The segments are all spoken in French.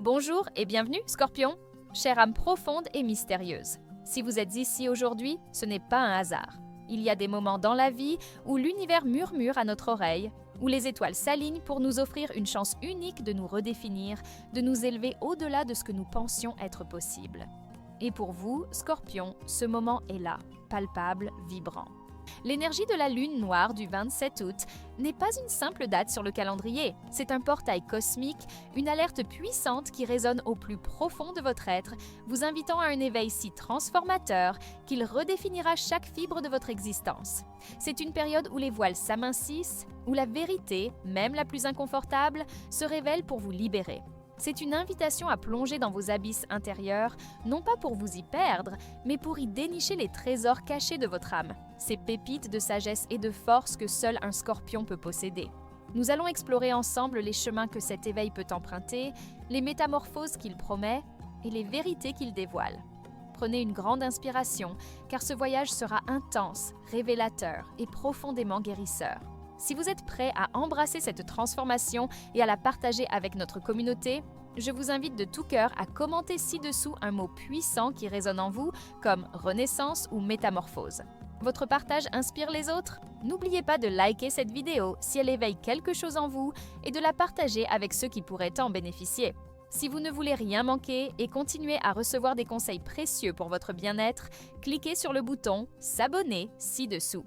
Bonjour et bienvenue, Scorpion, chère âme profonde et mystérieuse. Si vous êtes ici aujourd'hui, ce n'est pas un hasard. Il y a des moments dans la vie où l'univers murmure à notre oreille, où les étoiles s'alignent pour nous offrir une chance unique de nous redéfinir, de nous élever au-delà de ce que nous pensions être possible. Et pour vous, Scorpion, ce moment est là, palpable, vibrant. L'énergie de la lune noire du 27 août n'est pas une simple date sur le calendrier, c'est un portail cosmique, une alerte puissante qui résonne au plus profond de votre être, vous invitant à un éveil si transformateur qu'il redéfinira chaque fibre de votre existence. C'est une période où les voiles s'amincissent, où la vérité, même la plus inconfortable, se révèle pour vous libérer. C'est une invitation à plonger dans vos abysses intérieurs, non pas pour vous y perdre, mais pour y dénicher les trésors cachés de votre âme, ces pépites de sagesse et de force que seul un scorpion peut posséder. Nous allons explorer ensemble les chemins que cet éveil peut emprunter, les métamorphoses qu'il promet et les vérités qu'il dévoile. Prenez une grande inspiration, car ce voyage sera intense, révélateur et profondément guérisseur. Si vous êtes prêt à embrasser cette transformation et à la partager avec notre communauté, je vous invite de tout cœur à commenter ci-dessous un mot puissant qui résonne en vous, comme renaissance ou métamorphose. Votre partage inspire les autres? N'oubliez pas de liker cette vidéo si elle éveille quelque chose en vous et de la partager avec ceux qui pourraient en bénéficier. Si vous ne voulez rien manquer et continuer à recevoir des conseils précieux pour votre bien-être, cliquez sur le bouton « S'abonner » ci-dessous.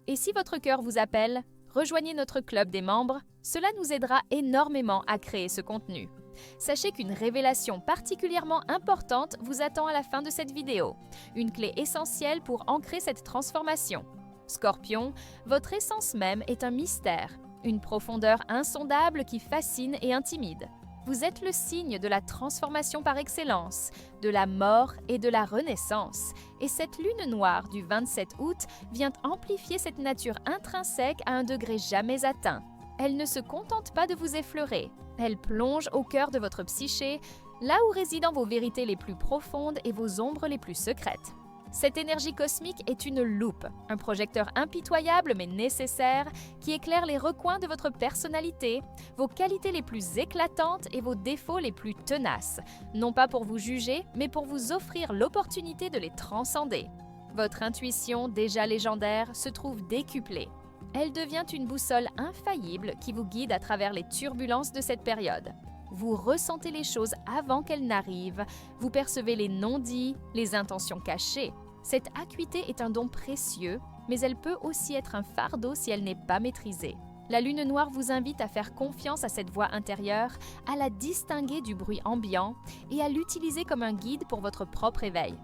Et si votre cœur vous appelle, rejoignez notre club des membres, cela nous aidera énormément à créer ce contenu. Sachez qu'une révélation particulièrement importante vous attend à la fin de cette vidéo, une clé essentielle pour ancrer cette transformation. Scorpion, votre essence même est un mystère, une profondeur insondable qui fascine et intimide. Vous êtes le signe de la transformation par excellence, de la mort et de la renaissance. Et cette lune noire du 27 août vient amplifier cette nature intrinsèque à un degré jamais atteint. Elle ne se contente pas de vous effleurer, elle plonge au cœur de votre psyché, là où résident vos vérités les plus profondes et vos ombres les plus secrètes. Cette énergie cosmique est une loupe, un projecteur impitoyable mais nécessaire qui éclaire les recoins de votre personnalité, vos qualités les plus éclatantes et vos défauts les plus tenaces, non pas pour vous juger, mais pour vous offrir l'opportunité de les transcender. Votre intuition, déjà légendaire, se trouve décuplée. Elle devient une boussole infaillible qui vous guide à travers les turbulences de cette période. Vous ressentez les choses avant qu'elles n'arrivent, vous percevez les non-dits, les intentions cachées. Cette acuité est un don précieux, mais elle peut aussi être un fardeau si elle n'est pas maîtrisée. La lune noire vous invite à faire confiance à cette voix intérieure, à la distinguer du bruit ambiant et à l'utiliser comme un guide pour votre propre éveil.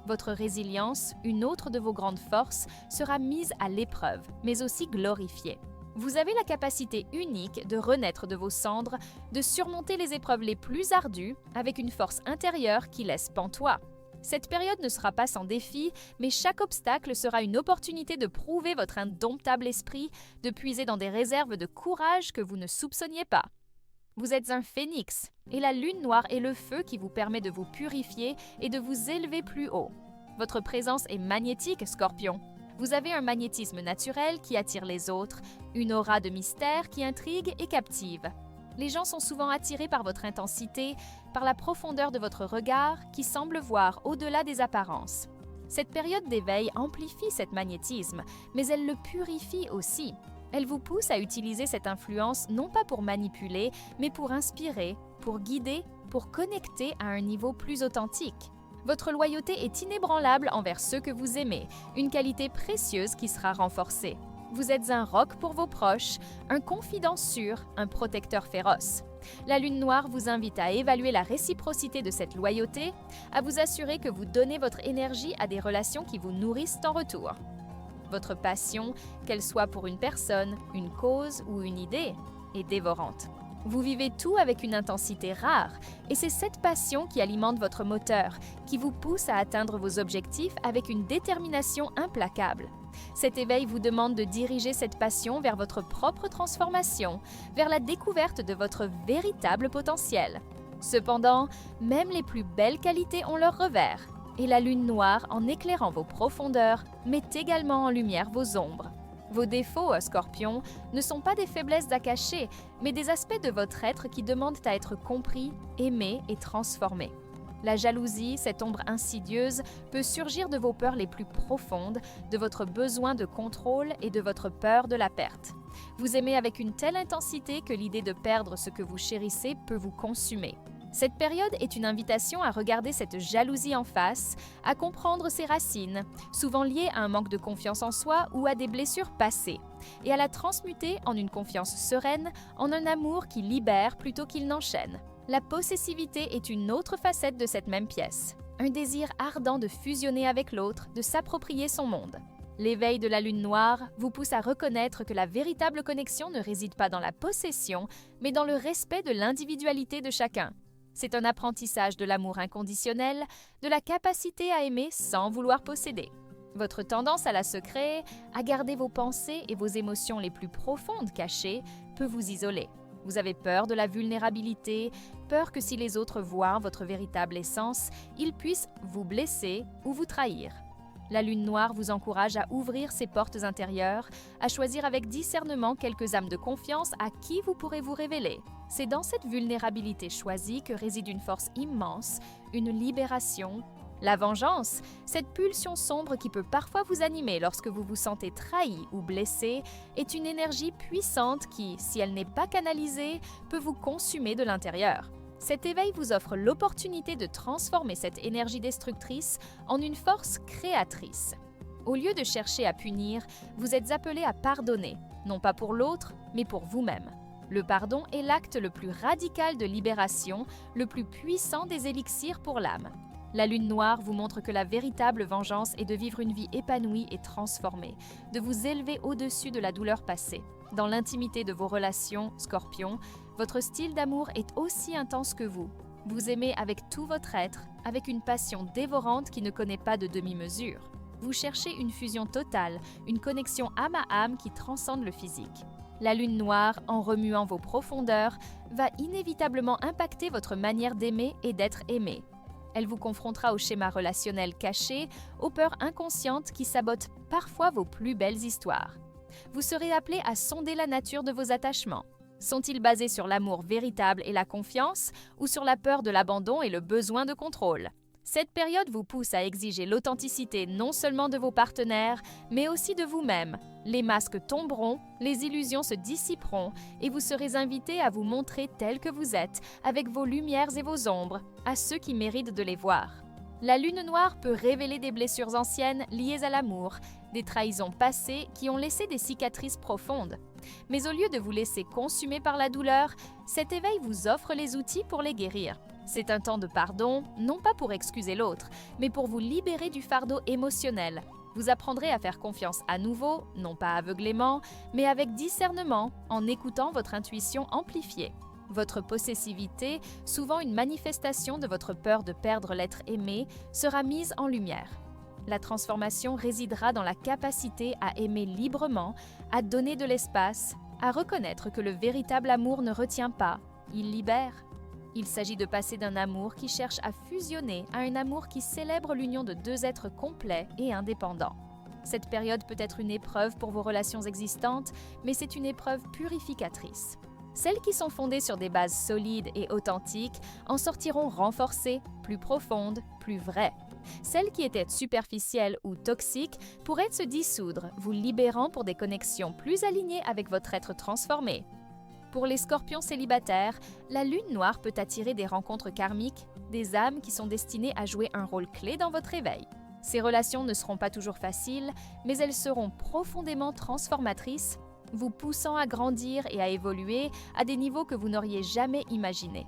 Votre résilience, une autre de vos grandes forces, sera mise à l'épreuve, mais aussi glorifiée. Vous avez la capacité unique de renaître de vos cendres, de surmonter les épreuves les plus ardues avec une force intérieure qui laisse pantois. Cette période ne sera pas sans défi, mais chaque obstacle sera une opportunité de prouver votre indomptable esprit, de puiser dans des réserves de courage que vous ne soupçonniez pas. Vous êtes un phénix, et la lune noire est le feu qui vous permet de vous purifier et de vous élever plus haut. Votre présence est magnétique, Scorpion. Vous avez un magnétisme naturel qui attire les autres, une aura de mystère qui intrigue et captive. Les gens sont souvent attirés par votre intensité, par la profondeur de votre regard qui semble voir au-delà des apparences. Cette période d'éveil amplifie cet magnétisme, mais elle le purifie aussi. Elle vous pousse à utiliser cette influence non pas pour manipuler, mais pour inspirer, pour guider, pour connecter à un niveau plus authentique. Votre loyauté est inébranlable envers ceux que vous aimez, une qualité précieuse qui sera renforcée. Vous êtes un roc pour vos proches, un confident sûr, un protecteur féroce. La lune noire vous invite à évaluer la réciprocité de cette loyauté, à vous assurer que vous donnez votre énergie à des relations qui vous nourrissent en retour. Votre passion, qu'elle soit pour une personne, une cause ou une idée, est dévorante. Vous vivez tout avec une intensité rare, et c'est cette passion qui alimente votre moteur, qui vous pousse à atteindre vos objectifs avec une détermination implacable. Cet éveil vous demande de diriger cette passion vers votre propre transformation, vers la découverte de votre véritable potentiel. Cependant, même les plus belles qualités ont leur revers, et la lune noire, en éclairant vos profondeurs, met également en lumière vos ombres. Vos défauts, Scorpion, ne sont pas des faiblesses à cacher, mais des aspects de votre être qui demandent à être compris, aimés et transformés. La jalousie, cette ombre insidieuse, peut surgir de vos peurs les plus profondes, de votre besoin de contrôle et de votre peur de la perte. Vous aimez avec une telle intensité que l'idée de perdre ce que vous chérissez peut vous consumer. Cette période est une invitation à regarder cette jalousie en face, à comprendre ses racines, souvent liées à un manque de confiance en soi ou à des blessures passées, et à la transmuter en une confiance sereine, en un amour qui libère plutôt qu'il n'enchaîne. La possessivité est une autre facette de cette même pièce, un désir ardent de fusionner avec l'autre, de s'approprier son monde. L'éveil de la lune noire vous pousse à reconnaître que la véritable connexion ne réside pas dans la possession, mais dans le respect de l'individualité de chacun. C'est un apprentissage de l'amour inconditionnel, de la capacité à aimer sans vouloir posséder. Votre tendance à la secret, à garder vos pensées et vos émotions les plus profondes cachées, peut vous isoler. Vous avez peur de la vulnérabilité, peur que si les autres voient votre véritable essence, ils puissent vous blesser ou vous trahir. La lune noire vous encourage à ouvrir ses portes intérieures, à choisir avec discernement quelques âmes de confiance à qui vous pourrez vous révéler. C'est dans cette vulnérabilité choisie que réside une force immense, une libération. La vengeance, cette pulsion sombre qui peut parfois vous animer lorsque vous vous sentez trahi ou blessé, est une énergie puissante qui, si elle n'est pas canalisée, peut vous consumer de l'intérieur. Cet éveil vous offre l'opportunité de transformer cette énergie destructrice en une force créatrice. Au lieu de chercher à punir, vous êtes appelé à pardonner, non pas pour l'autre, mais pour vous-même. Le pardon est l'acte le plus radical de libération, le plus puissant des élixirs pour l'âme. La lune noire vous montre que la véritable vengeance est de vivre une vie épanouie et transformée, de vous élever au-dessus de la douleur passée. Dans l'intimité de vos relations, Scorpion, votre style d'amour est aussi intense que vous. Vous aimez avec tout votre être, avec une passion dévorante qui ne connaît pas de demi-mesure. Vous cherchez une fusion totale, une connexion âme à âme qui transcende le physique. La lune noire, en remuant vos profondeurs, va inévitablement impacter votre manière d'aimer et d'être aimé. Elle vous confrontera aux schémas relationnels cachés, aux peurs inconscientes qui sabotent parfois vos plus belles histoires. Vous serez appelé à sonder la nature de vos attachements. Sont-ils basés sur l'amour véritable et la confiance, ou sur la peur de l'abandon et le besoin de contrôle? Cette période vous pousse à exiger l'authenticité non seulement de vos partenaires, mais aussi de vous-même. Les masques tomberont, les illusions se dissiperont, et vous serez invité à vous montrer tel que vous êtes, avec vos lumières et vos ombres, à ceux qui méritent de les voir. La lune noire peut révéler des blessures anciennes liées à l'amour, des trahisons passées qui ont laissé des cicatrices profondes. Mais au lieu de vous laisser consumer par la douleur, cet éveil vous offre les outils pour les guérir. C'est un temps de pardon, non pas pour excuser l'autre, mais pour vous libérer du fardeau émotionnel. Vous apprendrez à faire confiance à nouveau, non pas aveuglément, mais avec discernement, en écoutant votre intuition amplifiée. Votre possessivité, souvent une manifestation de votre peur de perdre l'être aimé, sera mise en lumière. La transformation résidera dans la capacité à aimer librement, à donner de l'espace, à reconnaître que le véritable amour ne retient pas, il libère. Il s'agit de passer d'un amour qui cherche à fusionner à un amour qui célèbre l'union de deux êtres complets et indépendants. Cette période peut être une épreuve pour vos relations existantes, mais c'est une épreuve purificatrice. Celles qui sont fondées sur des bases solides et authentiques en sortiront renforcées, plus profondes, plus vraies. Celles qui étaient superficielles ou toxiques pourraient se dissoudre, vous libérant pour des connexions plus alignées avec votre être transformé. Pour les scorpions célibataires, la lune noire peut attirer des rencontres karmiques, des âmes qui sont destinées à jouer un rôle clé dans votre éveil. Ces relations ne seront pas toujours faciles, mais elles seront profondément transformatrices, vous poussant à grandir et à évoluer à des niveaux que vous n'auriez jamais imaginés.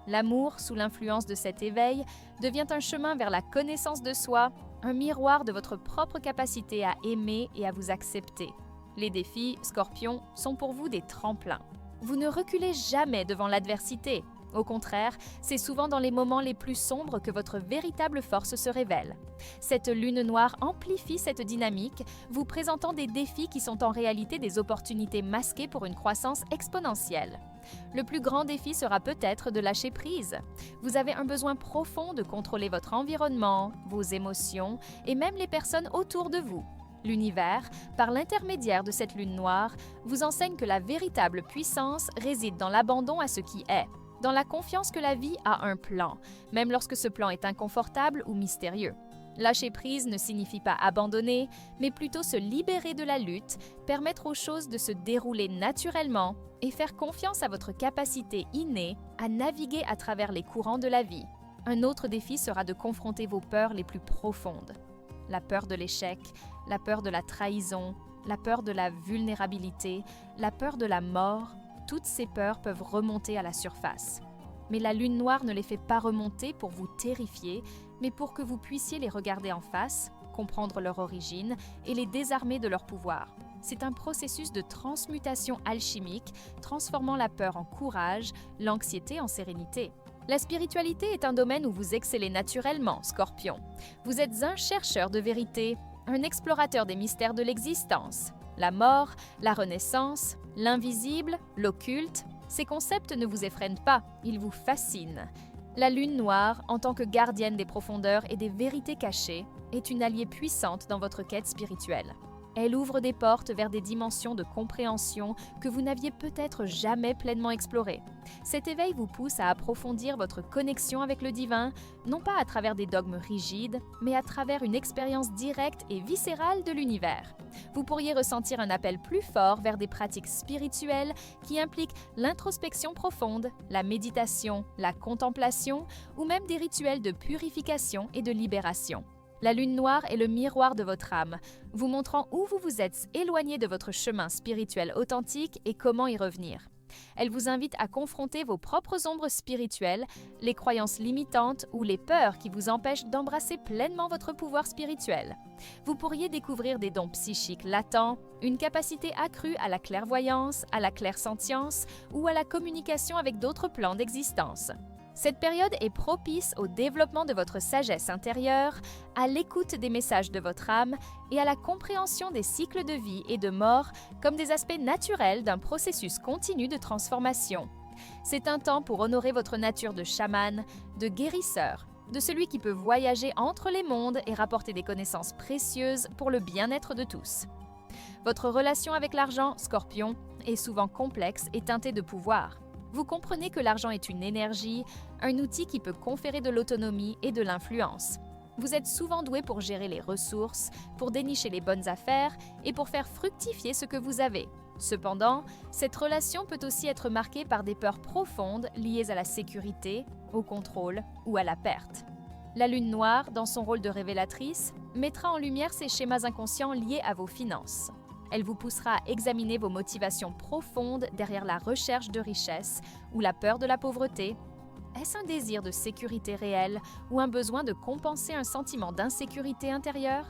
L'amour, sous l'influence de cet éveil, devient un chemin vers la connaissance de soi, un miroir de votre propre capacité à aimer et à vous accepter. Les défis, Scorpion, sont pour vous des tremplins. Vous ne reculez jamais devant l'adversité. Au contraire, c'est souvent dans les moments les plus sombres que votre véritable force se révèle. Cette lune noire amplifie cette dynamique, vous présentant des défis qui sont en réalité des opportunités masquées pour une croissance exponentielle. Le plus grand défi sera peut-être de lâcher prise. Vous avez un besoin profond de contrôler votre environnement, vos émotions et même les personnes autour de vous. L'univers, par l'intermédiaire de cette lune noire, vous enseigne que la véritable puissance réside dans l'abandon à ce qui est, dans la confiance que la vie a un plan, même lorsque ce plan est inconfortable ou mystérieux. Lâcher prise ne signifie pas abandonner, mais plutôt se libérer de la lutte, permettre aux choses de se dérouler naturellement et faire confiance à votre capacité innée à naviguer à travers les courants de la vie. Un autre défi sera de confronter vos peurs les plus profondes. La peur de l'échec, la peur de la trahison, la peur de la vulnérabilité, la peur de la mort, toutes ces peurs peuvent remonter à la surface. Mais la lune noire ne les fait pas remonter pour vous terrifier, mais pour que vous puissiez les regarder en face, comprendre leur origine et les désarmer de leur pouvoir. C'est un processus de transmutation alchimique, transformant la peur en courage, l'anxiété en sérénité. La spiritualité est un domaine où vous excellez naturellement, Scorpion. Vous êtes un chercheur de vérité, un explorateur des mystères de l'existence. La mort, la renaissance, l'invisible, l'occulte, ces concepts ne vous effraient pas, ils vous fascinent. La lune noire, en tant que gardienne des profondeurs et des vérités cachées, est une alliée puissante dans votre quête spirituelle. Elle ouvre des portes vers des dimensions de compréhension que vous n'aviez peut-être jamais pleinement explorées. Cet éveil vous pousse à approfondir votre connexion avec le divin, non pas à travers des dogmes rigides, mais à travers une expérience directe et viscérale de l'univers. Vous pourriez ressentir un appel plus fort vers des pratiques spirituelles qui impliquent l'introspection profonde, la méditation, la contemplation ou même des rituels de purification et de libération. La lune noire est le miroir de votre âme, vous montrant où vous vous êtes éloigné de votre chemin spirituel authentique et comment y revenir. Elle vous invite à confronter vos propres ombres spirituelles, les croyances limitantes ou les peurs qui vous empêchent d'embrasser pleinement votre pouvoir spirituel. Vous pourriez découvrir des dons psychiques latents, une capacité accrue à la clairvoyance, à la clairsentience ou à la communication avec d'autres plans d'existence. Cette période est propice au développement de votre sagesse intérieure, à l'écoute des messages de votre âme et à la compréhension des cycles de vie et de mort comme des aspects naturels d'un processus continu de transformation. C'est un temps pour honorer votre nature de chaman, de guérisseur, de celui qui peut voyager entre les mondes et rapporter des connaissances précieuses pour le bien-être de tous. Votre relation avec l'argent, Scorpion, est souvent complexe et teintée de pouvoir. Vous comprenez que l'argent est une énergie, un outil qui peut conférer de l'autonomie et de l'influence. Vous êtes souvent doué pour gérer les ressources, pour dénicher les bonnes affaires et pour faire fructifier ce que vous avez. Cependant, cette relation peut aussi être marquée par des peurs profondes liées à la sécurité, au contrôle ou à la perte. La lune noire, dans son rôle de révélatrice, mettra en lumière ces schémas inconscients liés à vos finances. Elle vous poussera à examiner vos motivations profondes derrière la recherche de richesse ou la peur de la pauvreté. Est-ce un désir de sécurité réelle ou un besoin de compenser un sentiment d'insécurité intérieure?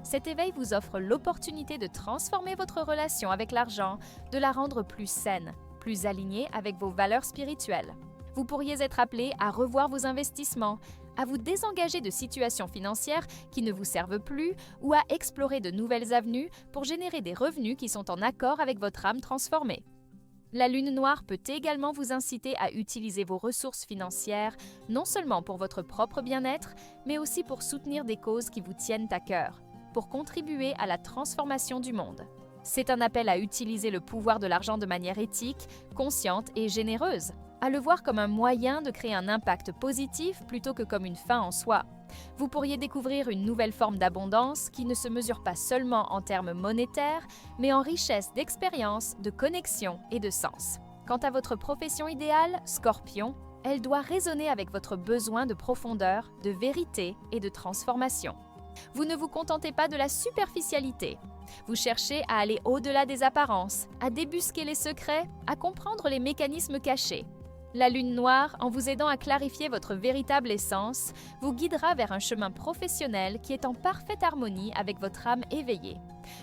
Cet éveil vous offre l'opportunité de transformer votre relation avec l'argent, de la rendre plus saine, plus alignée avec vos valeurs spirituelles. Vous pourriez être appelé à revoir vos investissements, à vous désengager de situations financières qui ne vous servent plus ou à explorer de nouvelles avenues pour générer des revenus qui sont en accord avec votre âme transformée. La lune noire peut également vous inciter à utiliser vos ressources financières non seulement pour votre propre bien-être, mais aussi pour soutenir des causes qui vous tiennent à cœur, pour contribuer à la transformation du monde. C'est un appel à utiliser le pouvoir de l'argent de manière éthique, consciente et généreuse, à le voir comme un moyen de créer un impact positif plutôt que comme une fin en soi. Vous pourriez découvrir une nouvelle forme d'abondance qui ne se mesure pas seulement en termes monétaires, mais en richesse d'expérience, de connexion et de sens. Quant à votre profession idéale, Scorpion, elle doit résonner avec votre besoin de profondeur, de vérité et de transformation. Vous ne vous contentez pas de la superficialité. Vous cherchez à aller au-delà des apparences, à débusquer les secrets, à comprendre les mécanismes cachés. La lune noire, en vous aidant à clarifier votre véritable essence, vous guidera vers un chemin professionnel qui est en parfaite harmonie avec votre âme éveillée.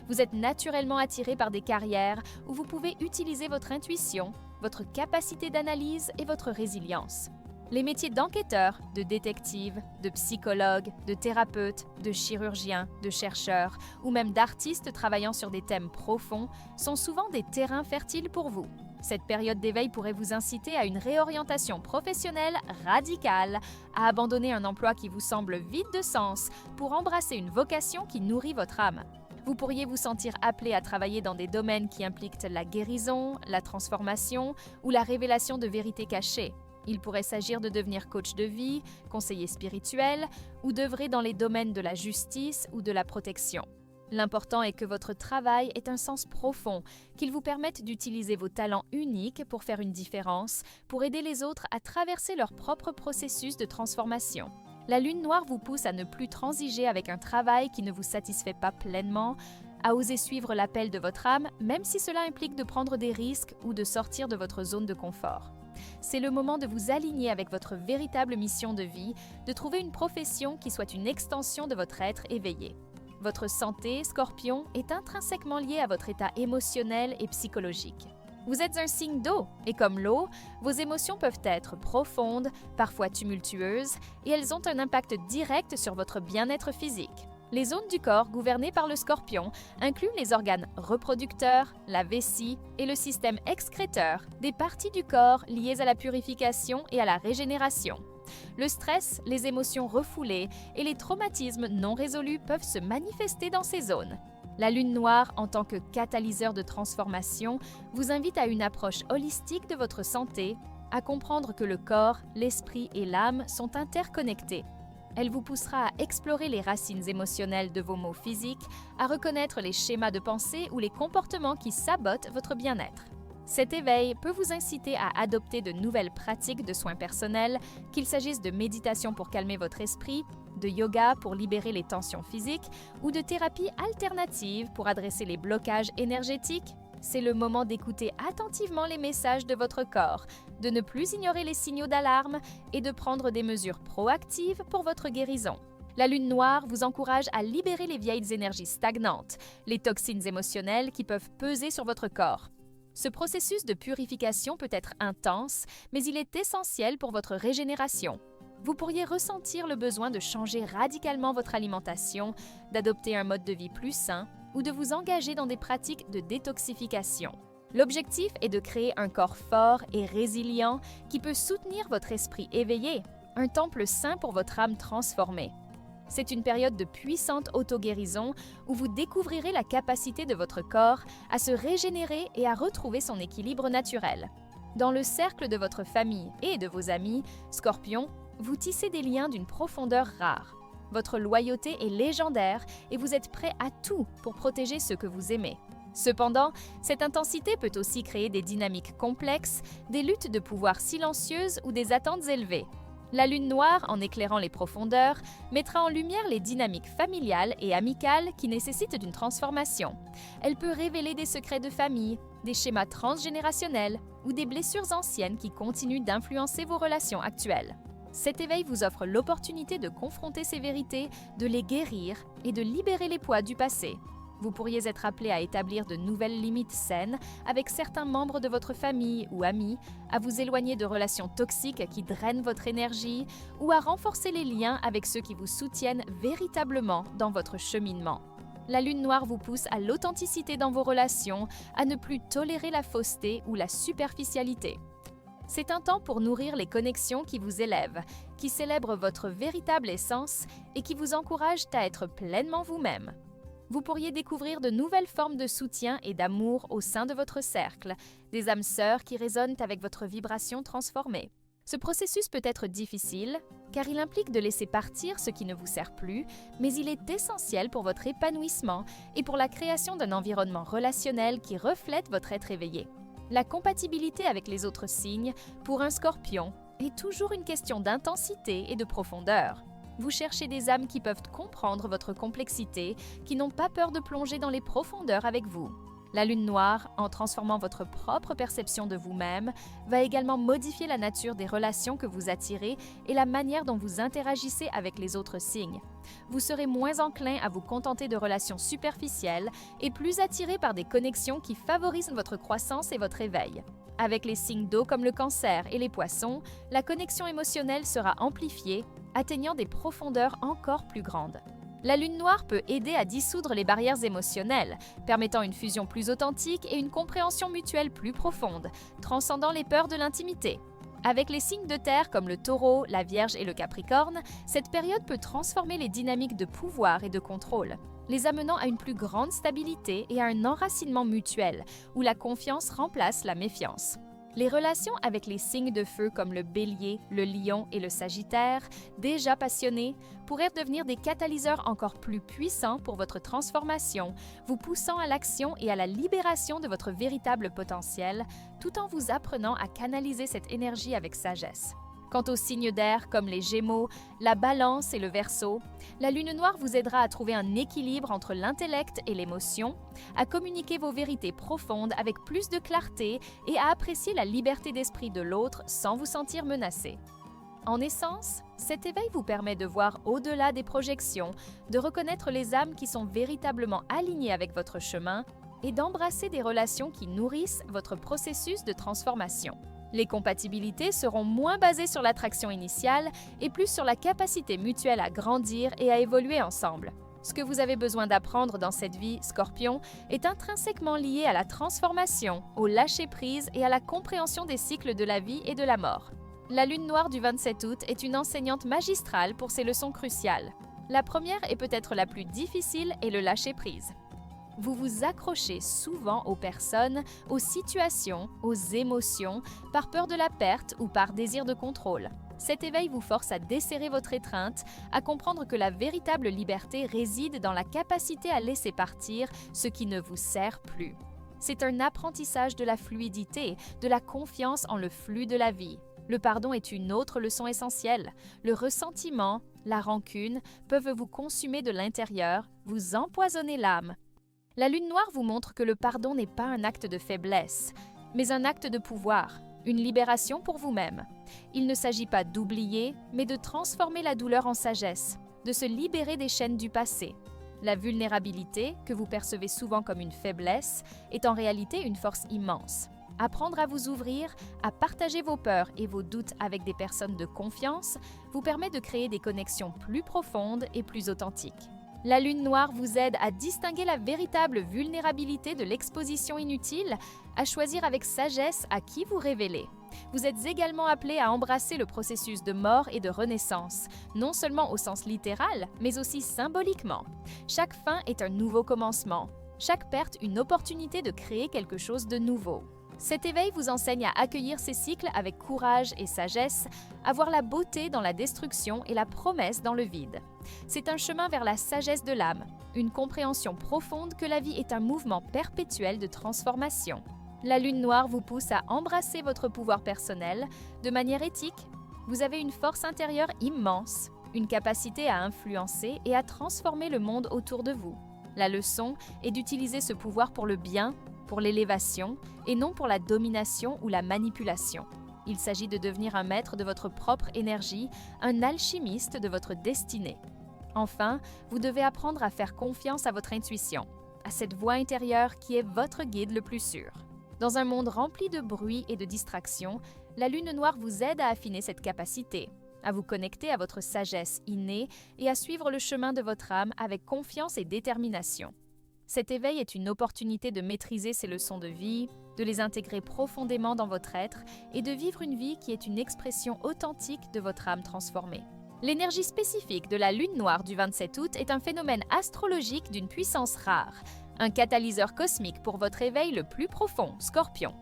Vous êtes naturellement attiré par des carrières où vous pouvez utiliser votre intuition, votre capacité d'analyse et votre résilience. Les métiers d'enquêteur, de détective, de psychologue, de thérapeute, de chirurgien, de chercheur ou même d'artiste travaillant sur des thèmes profonds sont souvent des terrains fertiles pour vous. Cette période d'éveil pourrait vous inciter à une réorientation professionnelle radicale, à abandonner un emploi qui vous semble vide de sens pour embrasser une vocation qui nourrit votre âme. Vous pourriez vous sentir appelé à travailler dans des domaines qui impliquent la guérison, la transformation ou la révélation de vérités cachées. Il pourrait s'agir de devenir coach de vie, conseiller spirituel ou d'œuvrer dans les domaines de la justice ou de la protection. L'important est que votre travail ait un sens profond, qu'il vous permette d'utiliser vos talents uniques pour faire une différence, pour aider les autres à traverser leur propre processus de transformation. La lune noire vous pousse à ne plus transiger avec un travail qui ne vous satisfait pas pleinement, à oser suivre l'appel de votre âme, même si cela implique de prendre des risques ou de sortir de votre zone de confort. C'est le moment de vous aligner avec votre véritable mission de vie, de trouver une profession qui soit une extension de votre être éveillé. Votre santé, Scorpion, est intrinsèquement liée à votre état émotionnel et psychologique. Vous êtes un signe d'eau, et comme l'eau, vos émotions peuvent être profondes, parfois tumultueuses, et elles ont un impact direct sur votre bien-être physique. Les zones du corps gouvernées par le Scorpion incluent les organes reproducteurs, la vessie et le système excréteur, des parties du corps liées à la purification et à la régénération. Le stress, les émotions refoulées et les traumatismes non résolus peuvent se manifester dans ces zones. La lune noire, en tant que catalyseur de transformation, vous invite à une approche holistique de votre santé, à comprendre que le corps, l'esprit et l'âme sont interconnectés. Elle vous poussera à explorer les racines émotionnelles de vos maux physiques, à reconnaître les schémas de pensée ou les comportements qui sabotent votre bien-être. Cet éveil peut vous inciter à adopter de nouvelles pratiques de soins personnels, qu'il s'agisse de méditation pour calmer votre esprit, de yoga pour libérer les tensions physiques ou de thérapie alternative pour adresser les blocages énergétiques. C'est le moment d'écouter attentivement les messages de votre corps, de ne plus ignorer les signaux d'alarme et de prendre des mesures proactives pour votre guérison. La lune noire vous encourage à libérer les vieilles énergies stagnantes, les toxines émotionnelles qui peuvent peser sur votre corps. Ce processus de purification peut être intense, mais il est essentiel pour votre régénération. Vous pourriez ressentir le besoin de changer radicalement votre alimentation, d'adopter un mode de vie plus sain ou de vous engager dans des pratiques de détoxification. L'objectif est de créer un corps fort et résilient qui peut soutenir votre esprit éveillé, un temple sain pour votre âme transformée. C'est une période de puissante auto-guérison où vous découvrirez la capacité de votre corps à se régénérer et à retrouver son équilibre naturel. Dans le cercle de votre famille et de vos amis, Scorpion, vous tissez des liens d'une profondeur rare. Votre loyauté est légendaire et vous êtes prêt à tout pour protéger ceux que vous aimez. Cependant, cette intensité peut aussi créer des dynamiques complexes, des luttes de pouvoir silencieuses ou des attentes élevées. La lune noire, en éclairant les profondeurs, mettra en lumière les dynamiques familiales et amicales qui nécessitent d'une transformation. Elle peut révéler des secrets de famille, des schémas transgénérationnels ou des blessures anciennes qui continuent d'influencer vos relations actuelles. Cet éveil vous offre l'opportunité de confronter ces vérités, de les guérir et de libérer les poids du passé. Vous pourriez être appelé à établir de nouvelles limites saines avec certains membres de votre famille ou amis, à vous éloigner de relations toxiques qui drainent votre énergie ou à renforcer les liens avec ceux qui vous soutiennent véritablement dans votre cheminement. La lune noire vous pousse à l'authenticité dans vos relations, à ne plus tolérer la fausseté ou la superficialité. C'est un temps pour nourrir les connexions qui vous élèvent, qui célèbrent votre véritable essence et qui vous encouragent à être pleinement vous-même. Vous pourriez découvrir de nouvelles formes de soutien et d'amour au sein de votre cercle, des âmes sœurs qui résonnent avec votre vibration transformée. Ce processus peut être difficile, car il implique de laisser partir ce qui ne vous sert plus, mais il est essentiel pour votre épanouissement et pour la création d'un environnement relationnel qui reflète votre être éveillé. La compatibilité avec les autres signes, pour un Scorpion, est toujours une question d'intensité et de profondeur. Vous cherchez des âmes qui peuvent comprendre votre complexité, qui n'ont pas peur de plonger dans les profondeurs avec vous. La lune noire, en transformant votre propre perception de vous-même, va également modifier la nature des relations que vous attirez et la manière dont vous interagissez avec les autres signes. Vous serez moins enclin à vous contenter de relations superficielles et plus attiré par des connexions qui favorisent votre croissance et votre éveil. Avec les signes d'eau comme le Cancer et les Poissons, la connexion émotionnelle sera amplifiée, atteignant des profondeurs encore plus grandes. La lune noire peut aider à dissoudre les barrières émotionnelles, permettant une fusion plus authentique et une compréhension mutuelle plus profonde, transcendant les peurs de l'intimité. Avec les signes de terre comme le Taureau, la Vierge et le Capricorne, cette période peut transformer les dynamiques de pouvoir et de contrôle. les amenant à une plus grande stabilité et à un enracinement mutuel, où la confiance remplace la méfiance. Les relations avec les signes de feu comme le Bélier, le Lion et le Sagittaire, déjà passionnés, pourraient devenir des catalyseurs encore plus puissants pour votre transformation, vous poussant à l'action et à la libération de votre véritable potentiel, tout en vous apprenant à canaliser cette énergie avec sagesse. Quant aux signes d'air comme les Gémeaux, la Balance et le Verseau, la Lune noire vous aidera à trouver un équilibre entre l'intellect et l'émotion, à communiquer vos vérités profondes avec plus de clarté et à apprécier la liberté d'esprit de l'autre sans vous sentir menacé. En essence, cet éveil vous permet de voir au-delà des projections, de reconnaître les âmes qui sont véritablement alignées avec votre chemin et d'embrasser des relations qui nourrissent votre processus de transformation. Les compatibilités seront moins basées sur l'attraction initiale et plus sur la capacité mutuelle à grandir et à évoluer ensemble. Ce que vous avez besoin d'apprendre dans cette vie, Scorpion, est intrinsèquement lié à la transformation, au lâcher-prise et à la compréhension des cycles de la vie et de la mort. La Lune noire du 27 août est une enseignante magistrale pour ces leçons cruciales. La première est peut-être la plus difficile et le lâcher-prise. Vous vous accrochez souvent aux personnes, aux situations, aux émotions, par peur de la perte ou par désir de contrôle. Cet éveil vous force à desserrer votre étreinte, à comprendre que la véritable liberté réside dans la capacité à laisser partir ce qui ne vous sert plus. C'est un apprentissage de la fluidité, de la confiance en le flux de la vie. Le pardon est une autre leçon essentielle. Le ressentiment, la rancune peuvent vous consumer de l'intérieur, vous empoisonner l'âme. La Lune noire vous montre que le pardon n'est pas un acte de faiblesse, mais un acte de pouvoir, une libération pour vous-même. Il ne s'agit pas d'oublier, mais de transformer la douleur en sagesse, de se libérer des chaînes du passé. La vulnérabilité, que vous percevez souvent comme une faiblesse, est en réalité une force immense. Apprendre à vous ouvrir, à partager vos peurs et vos doutes avec des personnes de confiance vous permet de créer des connexions plus profondes et plus authentiques. La Lune noire vous aide à distinguer la véritable vulnérabilité de l'exposition inutile, à choisir avec sagesse à qui vous révélez. Vous êtes également appelé à embrasser le processus de mort et de renaissance, non seulement au sens littéral, mais aussi symboliquement. Chaque fin est un nouveau commencement, chaque perte une opportunité de créer quelque chose de nouveau. Cet éveil vous enseigne à accueillir ces cycles avec courage et sagesse, à voir la beauté dans la destruction et la promesse dans le vide. C'est un chemin vers la sagesse de l'âme, une compréhension profonde que la vie est un mouvement perpétuel de transformation. La Lune noire vous pousse à embrasser votre pouvoir personnel de manière éthique. Vous avez une force intérieure immense, une capacité à influencer et à transformer le monde autour de vous. La leçon est d'utiliser ce pouvoir pour le bien, pour l'élévation et non pour la domination ou la manipulation. Il s'agit de devenir un maître de votre propre énergie, un alchimiste de votre destinée. Enfin, vous devez apprendre à faire confiance à votre intuition, à cette voix intérieure qui est votre guide le plus sûr. Dans un monde rempli de bruit et de distractions, la Lune noire vous aide à affiner cette capacité, à vous connecter à votre sagesse innée et à suivre le chemin de votre âme avec confiance et détermination. Cet éveil est une opportunité de maîtriser ces leçons de vie, de les intégrer profondément dans votre être et de vivre une vie qui est une expression authentique de votre âme transformée. L'énergie spécifique de la Lune noire du 27 août est un phénomène astrologique d'une puissance rare, un catalyseur cosmique pour votre éveil le plus profond, Scorpion.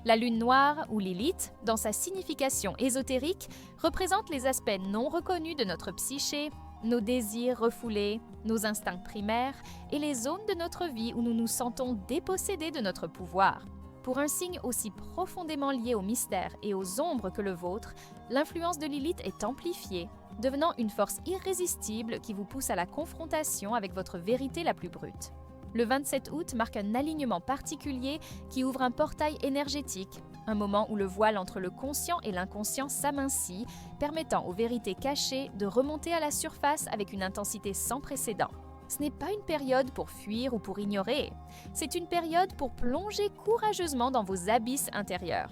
La Lune noire, ou Lilith, dans sa signification ésotérique, représente les aspects non reconnus de notre psyché, nos désirs refoulés, nos instincts primaires et les zones de notre vie où nous nous sentons dépossédés de notre pouvoir. Pour un signe aussi profondément lié au mystère et aux ombres que le vôtre, l'influence de Lilith est amplifiée, devenant une force irrésistible qui vous pousse à la confrontation avec votre vérité la plus brute. Le 27 août marque un alignement particulier qui ouvre un portail énergétique, un moment où le voile entre le conscient et l'inconscient s'amincit, permettant aux vérités cachées de remonter à la surface avec une intensité sans précédent. Ce n'est pas une période pour fuir ou pour ignorer, c'est une période pour plonger courageusement dans vos abysses intérieurs.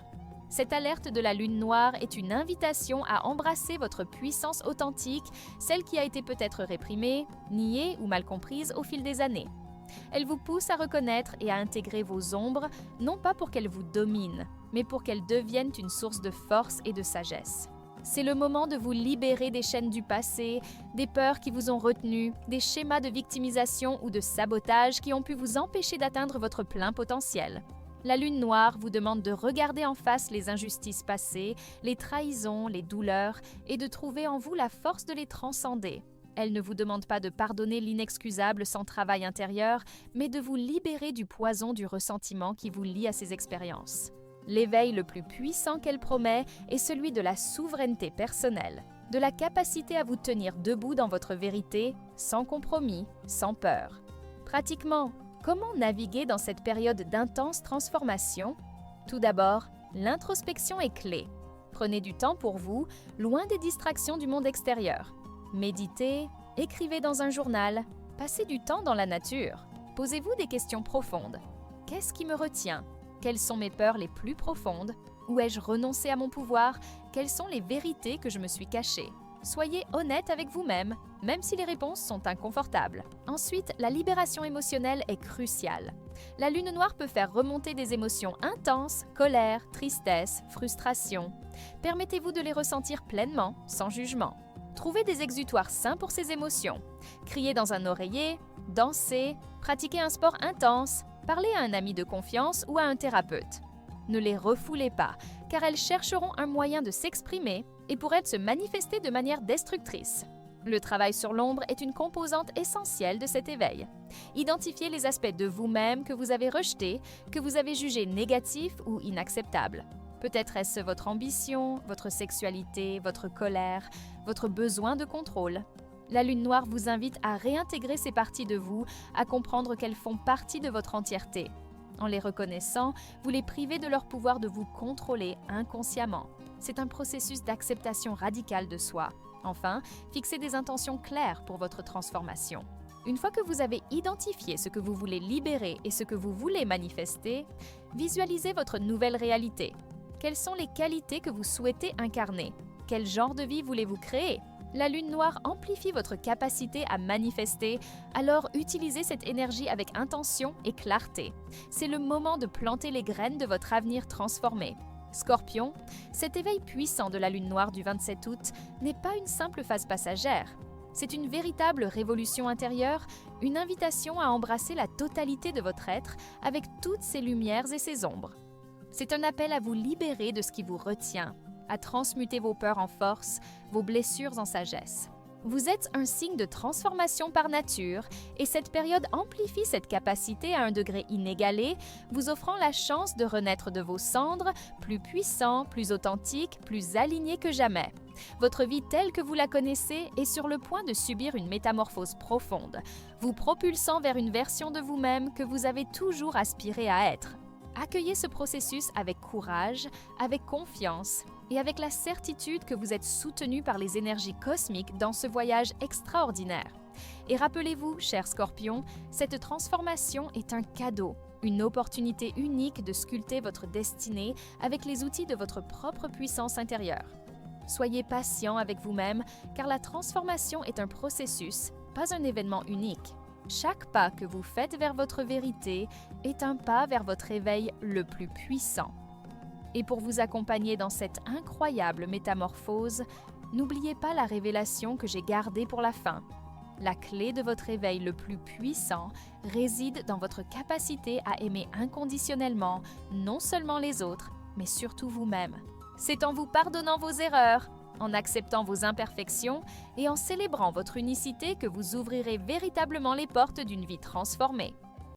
Cette alerte de la Lune noire est une invitation à embrasser votre puissance authentique, celle qui a été peut-être réprimée, niée ou mal comprise au fil des années. Elle vous pousse à reconnaître et à intégrer vos ombres, non pas pour qu'elles vous dominent, mais pour qu'elles deviennent une source de force et de sagesse. C'est le moment de vous libérer des chaînes du passé, des peurs qui vous ont retenu, des schémas de victimisation ou de sabotage qui ont pu vous empêcher d'atteindre votre plein potentiel. La lune noire vous demande de regarder en face les injustices passées, les trahisons, les douleurs, et de trouver en vous la force de les transcender. Elle ne vous demande pas de pardonner l'inexcusable sans travail intérieur, mais de vous libérer du poison du ressentiment qui vous lie à ces expériences. L'éveil le plus puissant qu'elle promet est celui de la souveraineté personnelle, de la capacité à vous tenir debout dans votre vérité, sans compromis, sans peur. Pratiquement, comment naviguer dans cette période d'intense transformation? Tout d'abord, l'introspection est clé. Prenez du temps pour vous, loin des distractions du monde extérieur. Méditez, écrivez dans un journal, passez du temps dans la nature. Posez-vous des questions profondes. Qu'est-ce qui me retient? Quelles sont mes peurs les plus profondes? Où ai-je renoncé à mon pouvoir? Quelles sont les vérités que je me suis cachées? Soyez honnête avec vous-même, même si les réponses sont inconfortables. Ensuite, la libération émotionnelle est cruciale. La lune noire peut faire remonter des émotions intenses, colère, tristesse, frustration. Permettez-vous de les ressentir pleinement, sans jugement. Trouvez des exutoires sains pour ces émotions. Criez dans un oreiller, dansez, pratiquez un sport intense, parlez à un ami de confiance ou à un thérapeute. Ne les refoulez pas, car elles chercheront un moyen de s'exprimer et pourraient se manifester de manière destructrice. Le travail sur l'ombre est une composante essentielle de cet éveil. Identifiez les aspects de vous-même que vous avez rejetés, que vous avez jugés négatifs ou inacceptables. Peut-être est-ce votre ambition, votre sexualité, votre colère, votre besoin de contrôle. La lune noire vous invite à réintégrer ces parties de vous, à comprendre qu'elles font partie de votre entièreté. En les reconnaissant, vous les privez de leur pouvoir de vous contrôler inconsciemment. C'est un processus d'acceptation radicale de soi. Enfin, fixez des intentions claires pour votre transformation. Une fois que vous avez identifié ce que vous voulez libérer et ce que vous voulez manifester, visualisez votre nouvelle réalité. Quelles sont les qualités que vous souhaitez incarner? Quel genre de vie voulez-vous créer? La lune noire amplifie votre capacité à manifester, alors utilisez cette énergie avec intention et clarté. C'est le moment de planter les graines de votre avenir transformé. Scorpion, cet éveil puissant de la lune noire du 27 août n'est pas une simple phase passagère. C'est une véritable révolution intérieure, une invitation à embrasser la totalité de votre être avec toutes ses lumières et ses ombres. C'est un appel à vous libérer de ce qui vous retient, à transmuter vos peurs en force, vos blessures en sagesse. Vous êtes un signe de transformation par nature et cette période amplifie cette capacité à un degré inégalé, vous offrant la chance de renaître de vos cendres, plus puissant, plus authentique, plus aligné que jamais. Votre vie telle que vous la connaissez est sur le point de subir une métamorphose profonde, vous propulsant vers une version de vous-même que vous avez toujours aspiré à être. Accueillez ce processus avec courage, avec confiance et avec la certitude que vous êtes soutenu par les énergies cosmiques dans ce voyage extraordinaire. Et rappelez-vous, chers scorpions, cette transformation est un cadeau, une opportunité unique de sculpter votre destinée avec les outils de votre propre puissance intérieure. Soyez patient avec vous-même, car la transformation est un processus, pas un événement unique. Chaque pas que vous faites vers votre vérité est un pas vers votre éveil le plus puissant. Et pour vous accompagner dans cette incroyable métamorphose, n'oubliez pas la révélation que j'ai gardée pour la fin. La clé de votre éveil le plus puissant réside dans votre capacité à aimer inconditionnellement non seulement les autres, mais surtout vous-même. C'est en vous pardonnant vos erreurs, en acceptant vos imperfections et en célébrant votre unicité que vous ouvrirez véritablement les portes d'une vie transformée.